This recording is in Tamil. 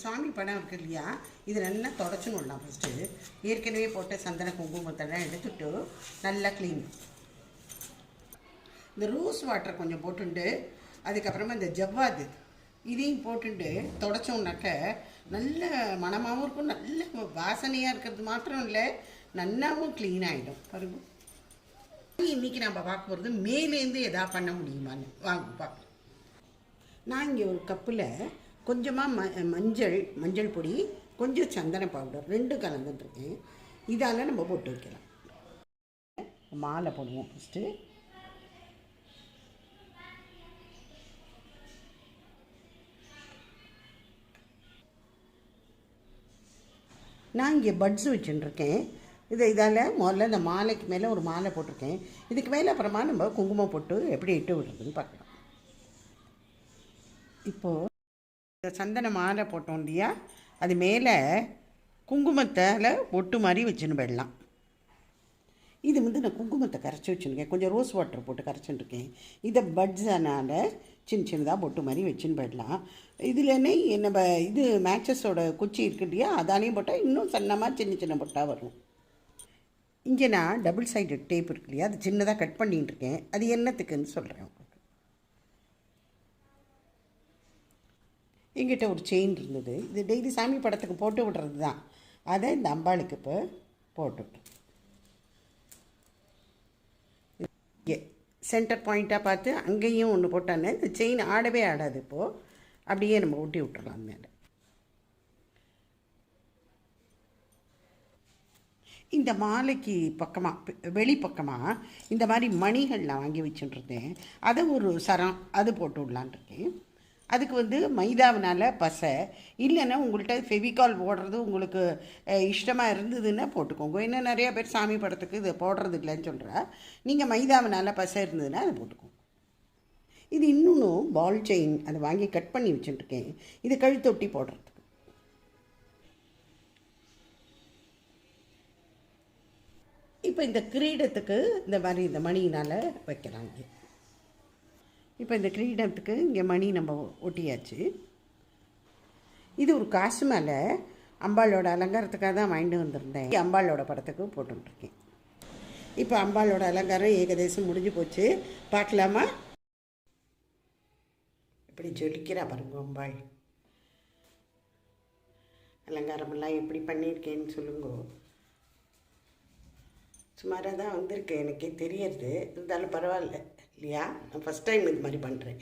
சாமி படம் இருக்கு இல்லையா, இது நல்லா தொடச்சுன்னு ஃபஸ்ட்டு. ஏற்கனவே போட்ட சந்தன குங்குமத்தெல்லாம் எடுத்துட்டு நல்லா க்ளீன். இந்த ரோஸ் வாட்டர் கொஞ்சம் போட்டுண்டு அதுக்கப்புறமா இந்த ஜவ்வாது இதையும் போட்டுட்டு தொடச்சோம்னாக்க நல்ல மனமாகவும் இருக்கும், நல்ல வாசனையாக இருக்கிறது மாத்திரம் இல்லை, நல்லாவும் க்ளீன் ஆகிடும். பாருங்க, இன்றைக்கி நம்ம பார்க்க போகிறது மேலேருந்து எதா பண்ண முடியுமான்னு வாங்க பார்க்கலாம். நான் இங்கே ஒரு கப்பில் கொஞ்சமாக மஞ்சள் பொடி, கொஞ்சம் சந்தன பவுடர் 2 கலந்துட்டுருக்கேன். இதால் நம்ம போட்டு வைக்கலாம். மாலை போடுவோம் ஃபஸ்ட்டு. நான் இங்கே பட்ஸ் வச்சுட்டுருக்கேன். இதால் முதல்ல இந்த மாலைக்கு மேலே ஒரு மாலை போட்டிருக்கேன். இதுக்கு மேலே அப்புறமா நம்ம குங்குமம் போட்டு எப்படி இட்டு விடுறதுன்னு பார்க்கலாம். இப்போது இந்த சந்தன மாலை போட்டோம் இல்லையா, அது மேலே குங்குமத்தில் ஒட்டு மாதிரி வச்சுன்னு போயிடலாம். இது நான் குங்குமத்தை கரைச்சி வச்சுருக்கேன், கொஞ்சம் ரோஸ் வாட்டர் போட்டு கரைச்சிட்டுருக்கேன். இதை பட்ஸனால் சின்னதாக பொட்டு மாதிரி வச்சுன்னு போயிடலாம். இதுலனே நம்ம இது மேட்சஸோட குச்சி இருக்கு இல்லையா, அதாலையும் போட்டால் இன்னும் சன்னமாக சின்ன பொட்டாக வரும். இங்கே நான் டபுள் சைடு டேப் இருக்கு இல்லையா, அது சின்னதாக கட் பண்ணிகிட்டு இருக்கேன். அது என்னத்துக்குன்னு சொல்கிறேன். எங்கிட்ட ஒரு செயின் இருந்தது, இது டெய்லி சாமி படத்துக்கு போட்டு விடுறது தான். அதை இந்த அம்பாளுக்கு இப்போ போட்டுவிட்டோம். சென்டர் பாயிண்ட்டாக பார்த்து அங்கேயும் ஒன்று போட்டானே இந்த செயின் ஆடவே ஆடாது. இப்போது அப்படியே நம்ம ஒட்டி விட்டுறலாம் மேலே. இந்த மாலைக்கு பக்கமாக வெளிப்பக்கமாக இந்த மாதிரி மணிகள் நான் வாங்கி வச்சுட்டுருந்தேன். அதை ஒரு சரம் அது போட்டு விடலான் இருக்கேன். அதுக்கு மைதாவினால் பசை, இல்லைன்னா உங்கள்கிட்ட ஃபெவிகால் போடுறது உங்களுக்கு இஷ்டமாக இருந்ததுன்னா போட்டுக்கோங்க. இன்னும் நிறையா பேர் சாமி படத்துக்கு இதை போடுறது இல்லைன்னு சொல்கிறா. நீங்கள் மைதாவினால் பசை இருந்ததுன்னா அதை போட்டுக்கோங்க. இது இன்னொன்று பால் செயின் அதை வாங்கி கட் பண்ணி வச்சுட்டுருக்கேன். இது கழுத்தொட்டி போடுறதுக்கு. இப்போ இந்த கிரீடத்துக்கு இந்த மாதிரி இந்த மணியினால் வைக்கிறாங்க. இப்போ இந்த கிரீடத்துக்கு இங்கே மணி நம்ம ஒட்டியாச்சு. இது ஒரு காசு மேலே அம்பாளோட அலங்காரத்துக்காக தான் வாங்கிட்டு வந்திருந்தேன். அம்பாளோட படத்துக்கு போட்டுருக்கேன். இப்போ அம்பாளோட அலங்காரம் ஏகதேசம் முடிஞ்சு போச்சு. பார்க்கலாமா? இப்படி ஜொலிக்கிறா பாருங்க அம்பாள். அலங்காரமெல்லாம் எப்படி பண்ணியிருக்கேன்னு சொல்லுங்க. சுமாராக தான் வந்திருக்கு, எனக்கே தெரியறது. இருந்தாலும் பரவாயில்ல இல்லையா, நான் ஃபஸ்ட் டைம் இது மாதிரி பண்ணுறேன்.